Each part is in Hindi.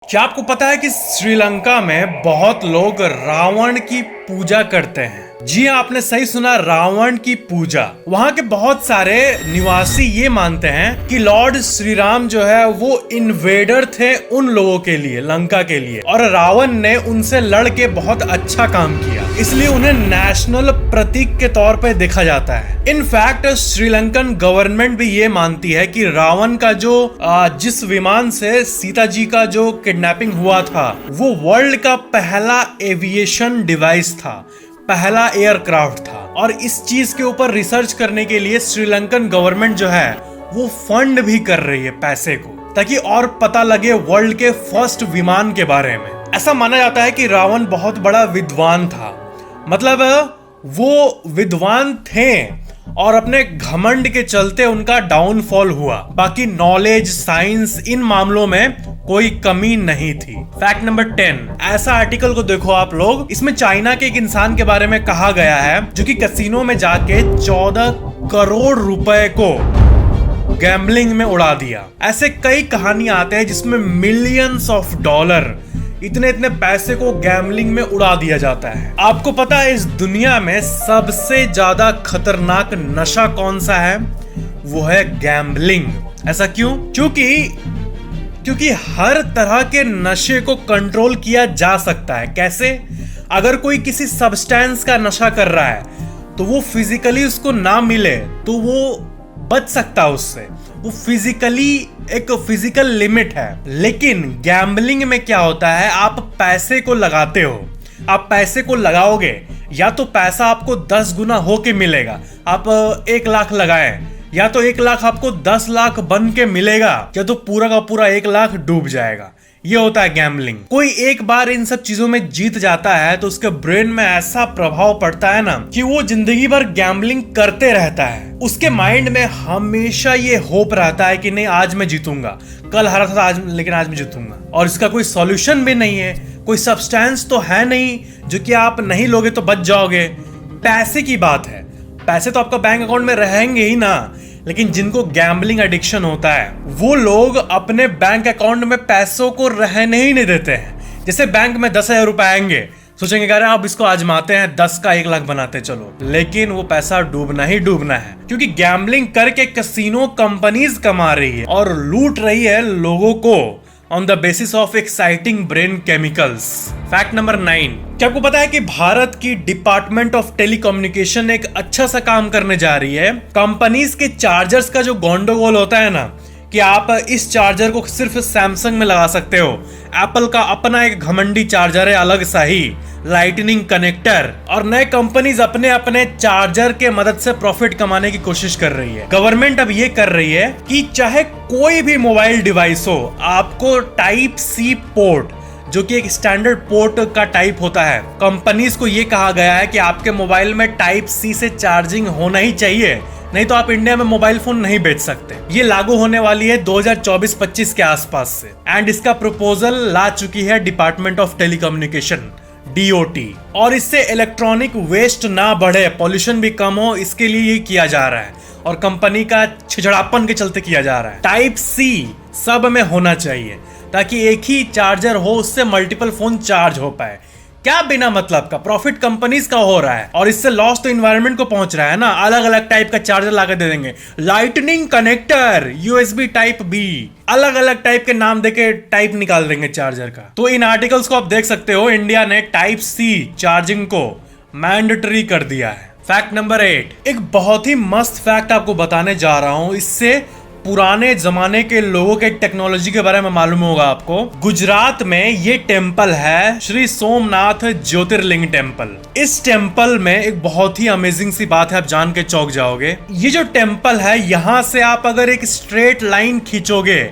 क्या आपको पता है कि श्रीलंका में बहुत लोग रावण की पूजा करते हैं? जी हाँ, आपने सही सुना, रावण की पूजा। वहाँ के बहुत सारे निवासी ये मानते हैं कि लॉर्ड श्री राम जो है वो इन्वेडर थे उन लोगों के लिए, लंका के लिए, और रावण ने उनसे लड़ के बहुत अच्छा काम किया, इसलिए उन्हें नेशनल प्रतीक के तौर पे देखा जाता है। इनफैक्ट श्रीलंकन गवर्नमेंट भी ये मानती है कि रावण का जो जिस विमान से सीता जी का जो किडनैपिंग हुआ था वो वर्ल्ड का पहला एविएशन डिवाइस था, पहला एयरक्राफ्ट था। और इस चीज के ऊपर रिसर्च करने के लिए श्रीलंकन गवर्नमेंट जो है वो फंड भी कर रही है पैसे को, ताकि और पता लगे वर्ल्ड के फर्स्ट विमान के बारे में। ऐसा माना जाता है कि रावण बहुत बड़ा विद्वान था, मतलब वो विद्वान थे और अपने घमंड के चलते उनका डाउनफॉल हुआ। बाकी नॉलेज, साइंस, इन मामलों में कोई कमी नहीं थी। फैक्ट नंबर 10, ऐसा आर्टिकल को देखो आप लोग, इसमें चाइना के एक इंसान के बारे में कहा गया है जो कि कैसीनो में जाके 14 करोड़ रुपए को गैम्बलिंग में उड़ा दिया। ऐसे कई कहानियां आते हैं जिसमें मिलियंस ऑफ डॉलर, इतने इतने पैसे को गैम्बलिंग में उड़ा दिया जाता है। आपको पता है इस दुनिया में सबसे ज्यादा खतरनाक नशा कौन सा है? वो है गैम्बलिंग। ऐसा क्यों? क्योंकि हर तरह के नशे को कंट्रोल किया जा सकता है। कैसे? अगर कोई किसी सब्सटेंस का नशा कर रहा है तो वो फिजिकली उसको ना मिले तो वो बच सकता है उससे, वो फिजिकली एक फिजिकल लिमिट है। लेकिन गैम्बलिंग में क्या होता है, आप पैसे को लगाते हो, आप पैसे को लगाओगे, या तो पैसा आपको 10 गुना होके मिलेगा। आप 1 लाख लगाएं, या तो 1 लाख आपको 10 लाख बन के मिलेगा, या तो पूरा का पूरा 1 लाख डूब जाएगा। ये होता है गैम्बलिंग। कोई एक बार इन सब चीजों में जीत जाता है तो उसके ब्रेन में ऐसा प्रभाव पड़ता है ना कि वो जिंदगी भर गैम्बलिंग करते रहता है। उसके माइंड में हमेशा ये होप रहता है कि नहीं, आज मैं जीतूंगा, कल हारा था आज, लेकिन आज मैं जीतूंगा। और इसका कोई सॉल्यूशन भी नहीं है, कोई सब्सटेंस तो है नहीं जो कि आप नहीं लोगे तो बच जाओगे। पैसे की बात है, पैसे तो आपका बैंक अकाउंट में रहेंगे ही ना, लेकिन जिनको गैम्बलिंग एडिक्शन होता है वो लोग अपने बैंक अकाउंट में पैसों को रहने ही नहीं देते हैं। जैसे बैंक में 10,000 रुपए आएंगे, सोचेंगे अरे अब इसको आजमाते हैं, 10 का 1 लाख बनाते चलो, लेकिन वो पैसा डूबना ही डूबना है, क्योंकि गैम्बलिंग करके कैसीनो कंपनीज कमा रही है और लूट रही है लोगों को on the basis of exciting brain chemicals. Fact number 9, क्या आपको पता है कि भारत की डिपार्टमेंट ऑफ टेलीकम्युनिकेशन एक अच्छा सा काम करने जा रही है? कंपनीज के चार्जर्स का जो गोंडोगोल होता है ना कि आप इस चार्जर को सिर्फ सैमसंग में लगा सकते हो, एप्पल का अपना एक घमंडी चार्जर है अलग सा ही, लाइटनिंग कनेक्टर, और नए कंपनीज अपने अपने चार्जर के मदद से प्रॉफिट कमाने की कोशिश कर रही है। गवर्नमेंट अब ये कर रही है कि चाहे कोई भी मोबाइल डिवाइस हो, आपको टाइप सी पोर्ट, जो कि एक स्टैंडर्ड पोर्ट का टाइप होता है, कंपनीज को ये कहा गया है कि आपके मोबाइल में टाइप सी से चार्जिंग होना ही चाहिए, नहीं तो आप इंडिया में मोबाइल फोन नहीं बेच सकते। ये लागू होने वाली है 2024-25 के आसपास से, एंड इसका प्रपोजल ला चुकी है डिपार्टमेंट ऑफ टेलीकम्युनिकेशन, DOT। और इससे इलेक्ट्रॉनिक वेस्ट ना बढ़े, पॉल्यूशन भी कम हो, इसके लिए ये किया जा रहा है और कंपनी का छिछड़ापन के चलते किया जा रहा है। टाइप सी सब में होना चाहिए ताकि एक ही चार्जर हो, उससे मल्टीपल फोन चार्ज हो पाए। क्या बिना मतलब का प्रॉफिट कंपनीज का हो रहा है, और इससे लॉस तो इन्वायरमेंट को पहुंच रहा है ना। अलग अलग टाइप का चार्जर लाकर दे देंगे, lightning connector, USB type B, अलग अलग टाइप के नाम देके टाइप निकाल देंगे चार्जर का। तो इन आर्टिकल्स को आप देख सकते हो, इंडिया ने टाइप C चार्जिंग को मैंडेटरी कर दिया है। फैक्ट नंबर 8, एक बहुत ही मस्त फैक्ट आपको बताने जा रहा हूं, इससे पुराने जमाने के लोगों के टेक्नोलॉजी के बारे में मालूम होगा आपको। गुजरात में ये टेम्पल है श्री सोमनाथ ज्योतिर्लिंग टेम्पल। इस टेम्पल में एक बहुत ही अमेजिंग सी बात है, आप जान के चौंक जाओगे। ये जो टेम्पल है, यहाँ से आप अगर एक स्ट्रेट लाइन खींचोगे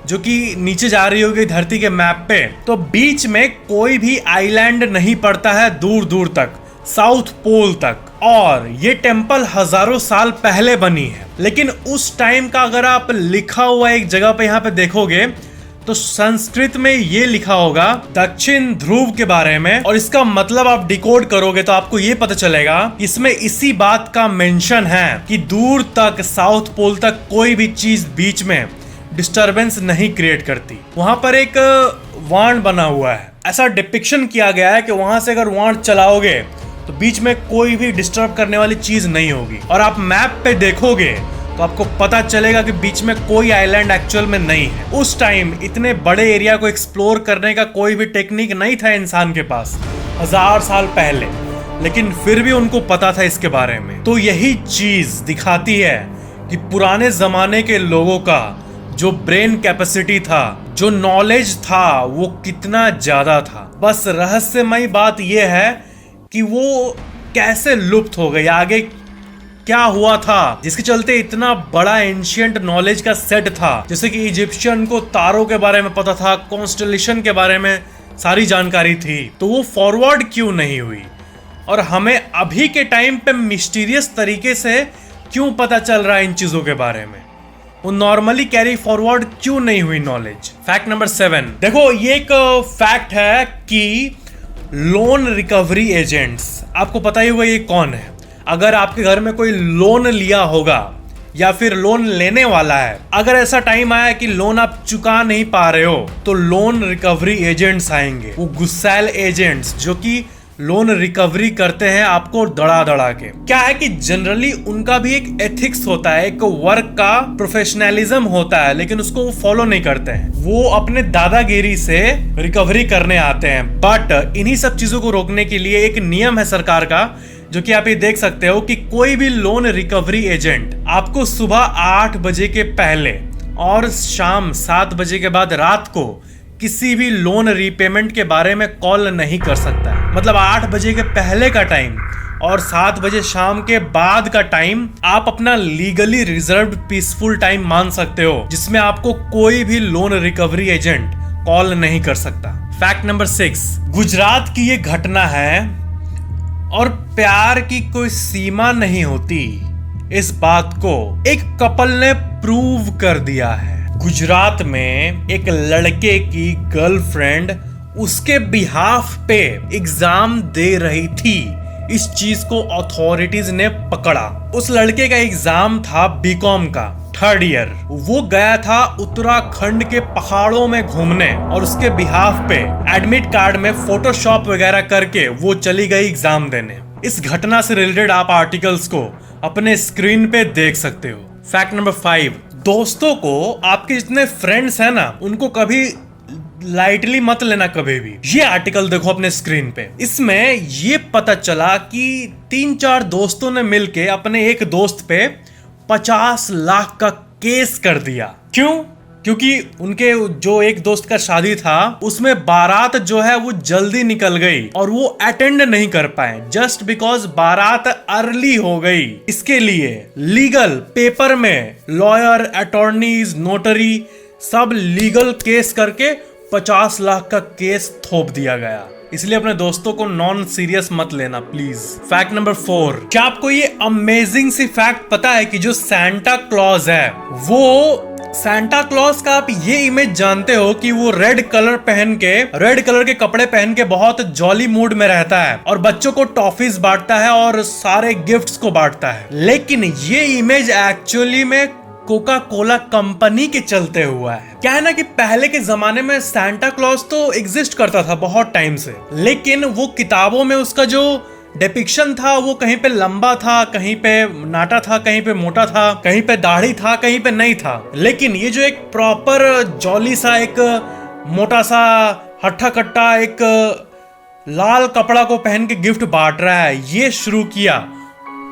जो कि नीचे जा रही होगी धरती के मैप पे, तो बीच में कोई भी आइलैंड नहीं पड़ता है दूर दूर तक, साउथ पोल तक। और ये टेम्पल हजारों साल पहले बनी है, लेकिन उस टाइम का अगर आप लिखा हुआ एक जगह पे यहाँ पे देखोगे तो संस्कृत में ये लिखा होगा दक्षिण ध्रुव के बारे में, और इसका मतलब आप डिकोड करोगे तो आपको ये पता चलेगा इसमें इसी बात का मेंशन है कि दूर तक, साउथ पोल तक कोई भी चीज बीच में डिस्टरबेंस नहीं क्रिएट करती। वहां पर एक वाण बना हुआ है, ऐसा डिपिक्शन किया गया है कि वहां से अगर वाण चलाओगे तो बीच में कोई भी डिस्टर्ब करने वाली चीज नहीं होगी। और आप मैप पे देखोगे तो आपको पता चलेगा कि बीच में कोई आइलैंड एक्चुअल में नहीं है। उस टाइम इतने बड़े एरिया को एक्सप्लोर करने का कोई भी टेक्निक नहीं था इंसान के पास, 1000 साल पहले, लेकिन फिर भी उनको पता था इसके बारे में। तो यही चीज दिखाती है कि पुराने जमाने के लोगों का जो ब्रेन कैपेसिटी था, जो नॉलेज था, वो कितना ज्यादा था। बस रहस्यमयी बात यह है कि वो कैसे लुप्त हो गई, आगे क्या हुआ था जिसके चलते इतना बड़ा एंशिएंट नॉलेज का सेट था। जैसे कि इजिप्शियन को तारों के बारे में पता था, कॉन्स्टेलेशन के बारे में सारी जानकारी थी, तो वो फॉरवर्ड क्यों नहीं हुई? और हमें अभी के टाइम पे मिस्टीरियस तरीके से क्यों पता चल रहा है इन चीजों के बारे में? वो नॉर्मली कैरी फॉरवर्ड क्यों नहीं हुई नॉलेज? फैक्ट नंबर 7, देखो ये एक फैक्ट है कि लोन रिकवरी एजेंट्स, आपको पता ही होगा ये कौन है। अगर आपके घर में कोई लोन लिया होगा या फिर लोन लेने वाला है, अगर ऐसा टाइम आया कि लोन आप चुका नहीं पा रहे हो, तो लोन रिकवरी एजेंट्स आएंगे, वो गुस्सैल एजेंट्स जो कि लोन रिकवरी करते हैं आपको दड़ा दड़ा के। क्या है कि जनरली उनका भी एक एथिक्स होता है, एक वर्क का प्रोफेशनलिज्म होता है, लेकिन उसको वो फॉलो नहीं करते हैं। वो अपने दादागिरी से रिकवरी करने आते हैं। बट इन्हीं सब चीजों को रोकने के लिए एक नियम है सरकार का, जो कि आप ये देख सकते हो कि कोई भी लोन रिकवरी एजेंट आपको सुबह 8 बजे के पहले और शाम 7 बजे के बाद रात को किसी भी लोन रीपेमेंट के बारे में कॉल नहीं कर सकता है। मतलब 8 बजे के पहले का टाइम और 7 बजे शाम के बाद का टाइम आप अपना लीगली रिजर्व्ड पीसफुल टाइम मान सकते हो, जिसमें आपको कोई भी लोन रिकवरी एजेंट कॉल नहीं कर सकता। फैक्ट नंबर 6, गुजरात की ये घटना है और प्यार की कोई सीमा नहीं होती, इस बात को एक कपल ने प्रूव कर दिया है। गुजरात में एक लड़के की गर्लफ्रेंड उसके बिहाफ पे एग्जाम दे रही थी। इस चीज को अथॉरिटीज ने पकड़ा। उस लड़के का एग्जाम था बीकॉम का 3rd ईयर। वो गया था उत्तराखंड के पहाड़ों में घूमने और उसके बिहाफ पे एडमिट कार्ड में फोटोशॉप वगैरह करके वो चली गई एग्जाम देने। इस घटना से रिलेटेड आप आर्टिकल्स को अपने स्क्रीन पे देख सकते हो। फैक्ट नंबर 5, दोस्तों को आपके जितने फ्रेंड्स हैं ना, उनको कभी लाइटली मत लेना कभी भी। ये आर्टिकल देखो अपने स्क्रीन पे। इसमें ये पता चला कि 3-4 दोस्तों ने मिलके अपने एक दोस्त पे 50 लाख का केस कर दिया। क्यों? क्योंकि उनके जो एक दोस्त का शादी था उसमें बारात जो है वो जल्दी निकल गई और वो अटेंड नहीं कर पाए, जस्ट बिकॉज बारात अर्ली हो गई। इसके लिए लीगल पेपर में लॉयर, अटॉर्नीज, नोटरी सब लीगल केस करके 50 लाख का केस थोप दिया गया। इसलिए अपने दोस्तों को नॉन सीरियस मत लेना प्लीज। फैक्ट नंबर 4, क्या आपको ये अमेजिंग सी फैक्ट पता है कि जो सांता क्लॉज है, वो सांता क्लॉज का आप ये इमेज जानते हो कि वो रेड कलर के कपड़े पहन के बहुत जॉली मूड में रहता है और बच्चों को टॉफीज बांटता है और सारे गिफ्ट्स को बांटता है। लेकिन ये इमेज एक्चुअली में कोका कोला कंपनी के चलते हुआ है। क्या है ना कि पहले के जमाने में सांता क्लॉज तो एग्जिस्ट करता था बहुत टाइम से, लेकिन वो किताबों में उसका जो डिपिक्शन था वो कहीं पे लंबा था, कहीं पे नाटा था, कहीं पे मोटा था, कहीं पे दाढ़ी था, कहीं पे नहीं था। लेकिन ये जो एक प्रॉपर जॉली सा, एक मोटा सा हट्टा कट्टा, एक लाल कपड़ा को पहन के गिफ्ट बांट रहा है, ये शुरू किया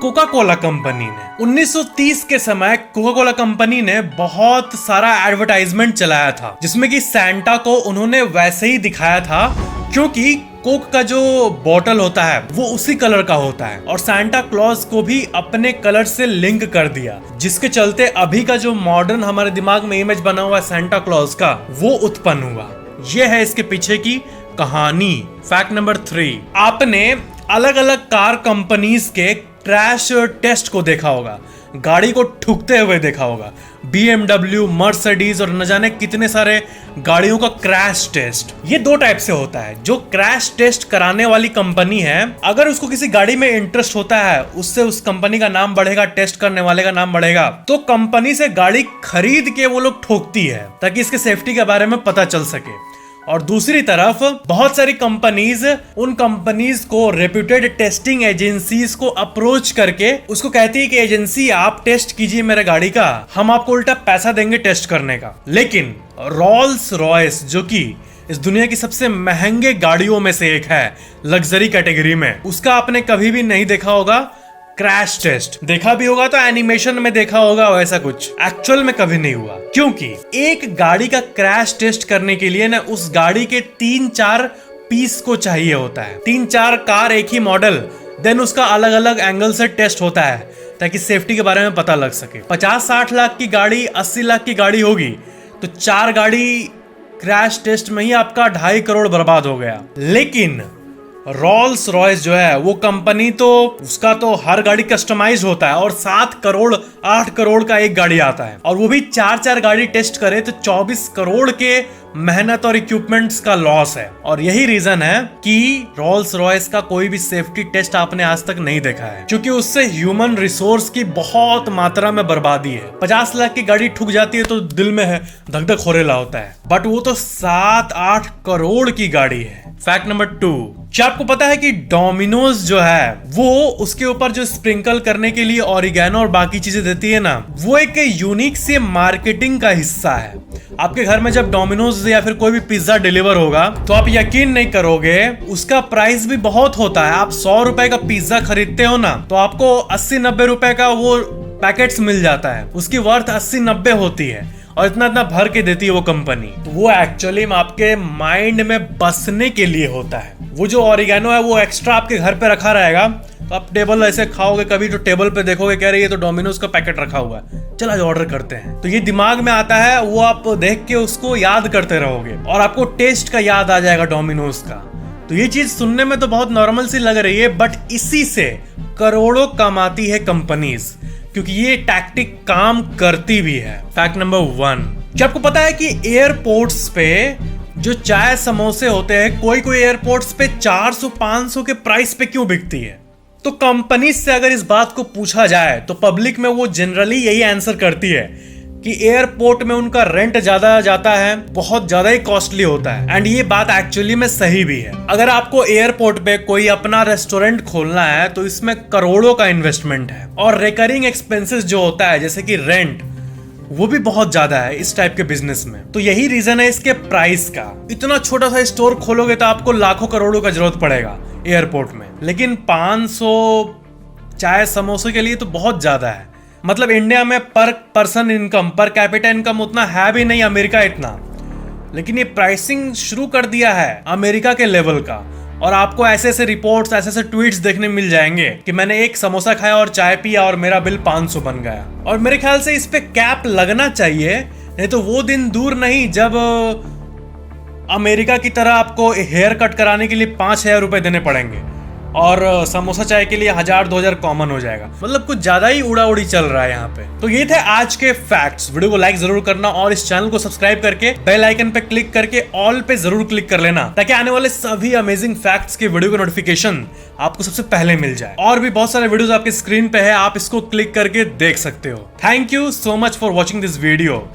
कोका कोला कंपनी ने। 1930 के समय कोका कोला कंपनी ने बहुत सारा एडवर्टाइजमेंट चलाया था, जिसमें कि सांता को उन्होंने वैसे ही दिखाया था, क्योंकि कोक का जो बॉटल होता है वो उसी कलर का होता है और सांता क्लॉज को भी अपने कलर से लिंक कर दिया, जिसके चलते अभी का जो मॉडर्न हमारे दिमाग में इमेज बना हुआ है सांता क्लॉज का, वो उत्पन्न हुआ। ये है इसके पीछे की कहानी। फैक्ट नंबर 3, आपने अलग अलग कार कंपनीज के क्रैश टेस्ट को देखा होगा। गाड़ी को ठुकते हुए देखा होगा। BMW, मर्सिडीज और न जाने कितने सारे गाड़ियों का क्रैश टेस्ट। ये दो टाइप से होता है। जो क्रैश टेस्ट कराने वाली कंपनी है, अगर उसको किसी गाड़ी में इंटरेस्ट होता है, उससे उस कंपनी का नाम बढ़ेगा, टेस्ट करने वाले का नाम बढ़ेगा, तो कंपनी से गाड़ी खरीद के वो लोग ठोकती है ताकि इसके सेफ्टी के बारे में पता चल सके। और दूसरी तरफ बहुत सारी कंपनीज उन कंपनीज को रेप्यूटेड टेस्टिंग एजेंसीज को अप्रोच करके उसको कहती है कि एजेंसी आप टेस्ट कीजिए मेरे गाड़ी का, हम आपको उल्टा पैसा देंगे टेस्ट करने का। लेकिन रोल्स रॉयस, जो कि इस दुनिया की सबसे महंगे गाड़ियों में से एक है लग्जरी कैटेगरी में, उसका आपने कभी भी नहीं देखा होगा क्रैश टेस्ट। देखा भी होगा तो एनिमेशन में देखा होगा, वैसा कुछ एक्चुअल में कभी नहीं हुआ। क्योंकि एक गाड़ी का क्रैश टेस्ट करने के लिए ना उस गाड़ी के 3-4 पीस को चाहिए होता है। 3-4 कार एक ही मॉडल, देन उसका अलग अलग एंगल से टेस्ट होता है ताकि सेफ्टी के बारे में पता लग सके। 50-60 लाख की गाड़ी, 80 लाख की गाड़ी होगी तो 4 गाड़ी क्रैश टेस्ट में ही आपका 2.5 करोड़ बर्बाद हो गया। लेकिन रोल्स रॉयस जो है वो कंपनी, तो उसका तो हर गाड़ी कस्टमाइज होता है और 7 करोड़ 8 करोड़ का एक गाड़ी आता है, और वो भी 4-4 गाड़ी टेस्ट करे तो 24 करोड़ के मेहनत और इक्विपमेंट्स का लॉस है। और यही रीजन है कि रोल्स रॉयस का कोई भी सेफ्टी टेस्ट आपने आज तक नहीं देखा है, क्योंकि उससे ह्यूमन रिसोर्स की बहुत मात्रा में बर्बादी है। 50 लाख की गाड़ी ठुक जाती है तो दिल में है धक धक होरेला होता है, बट वो तो 7-8 करोड़ की गाड़ी है। फैक्ट नंबर 2, क्या आपको पता है कि डोमिनोज जो है वो उसके ऊपर जो स्प्रिंकल करने के लिए ऑरिगेनो और बाकी चीजें देती है ना, वो एक यूनिक से मार्केटिंग का हिस्सा है। आपके घर में जब डोमिनोज या फिर कोई भी पिज्जा डिलीवर होगा तो आप यकीन नहीं करोगे, उसका प्राइस भी बहुत होता है। आप 100 रुपए का पिज्जा खरीदते हो ना, तो आपको 80-90 रुपए का वो पैकेट्स मिल जाता है, उसकी वर्थ 80-90 होती है, और इतना इतना भर के देती है वो कंपनी। तो वो एक्चुअली आपके माइंड में बसने के लिए होता है। वो जो ऑरिगेनो है वो एक्स्ट्रा आपके घर पे रखा रहेगा, तो आप टेबल ऐसे खाओगे कभी तो टेबल पे देखोगे कह रही है तो डोमिनोज का पैकेट रखा हुआ है, चल आज ऑर्डर करते हैं। तो ये दिमाग में आता है, वो आप देख के उसको याद करते रहोगे और आपको टेस्ट का याद आ जाएगा डोमिनोज का। तो ये चीज सुनने में तो बहुत नॉर्मल सी लग रही है, बट इसी से करोड़ों कमाती है कंपनीज, क्योंकि ये टैक्टिक काम करती भी है। फैक्ट नंबर 1, क्या आपको पता है कि एयरपोर्ट्स पे जो चाय समोसे होते हैं, कोई कोई एयरपोर्ट्स पे 400-500 के प्राइस पे क्यों बिकती है? तो कंपनी से अगर इस बात को पूछा जाए तो पब्लिक में वो जनरली यही आंसर करती है कि एयरपोर्ट में उनका रेंट ज्यादा जाता है, बहुत ज्यादा ही कॉस्टली होता है। एंड ये बात एक्चुअली में सही भी है। अगर आपको एयरपोर्ट पे कोई अपना रेस्टोरेंट खोलना है तो इसमें करोड़ों का इन्वेस्टमेंट है, और रिकरिंग एक्सपेंसेस जो होता है जैसे कि रेंट, वो भी बहुत ज्यादा है इस टाइप के बिजनेस में। तो यही रीजन है इसके प्राइस का। इतना छोटा सा स्टोर खोलोगे तो आपको लाखों करोड़ों का जरूरत पड़ेगा एयरपोर्ट में, लेकिन 500 चाय समोसे के लिए तो बहुत ज्यादा है। मतलब इंडिया में पर person income, per capita income उतना है भी नहीं, अमेरिका इतना, लेकिन ये प्राइसिंग शुरू कर दिया है अमेरिका के लेवल का। और आपको ऐसे ऐसे रिपोर्ट्स, ऐसे ऐसे ट्वीट्स देखने मिल जाएंगे कि मैंने एक समोसा खाया और चाय पिया और मेरा बिल 500 बन गया। और मेरे ख्याल से इस पे कैप लगना चाहिए, नहीं तो वो दिन दूर नहीं जब अमेरिका की तरह आपको हेयर कट कराने के लिए 5,000 रुपए देने पड़ेंगे और समोसा चाय के लिए 1,000-2,000 कॉमन हो जाएगा। मतलब कुछ ज्यादा ही उड़ा उड़ी चल रहा है यहाँ पे। तो ये थे आज के फैक्ट्स। वीडियो को लाइक जरूर करना और इस चैनल को सब्सक्राइब करके बेल आइकन पे क्लिक करके ऑल पे जरूर क्लिक कर लेना, ताकि आने वाले सभी अमेजिंग फैक्ट्स के वीडियो का नोटिफिकेशन आपको सबसे पहले मिल जाए। और भी बहुत सारे वीडियोस आपके स्क्रीन पे है, आप इसको क्लिक करके देख सकते हो। Thank you so much for watching this video.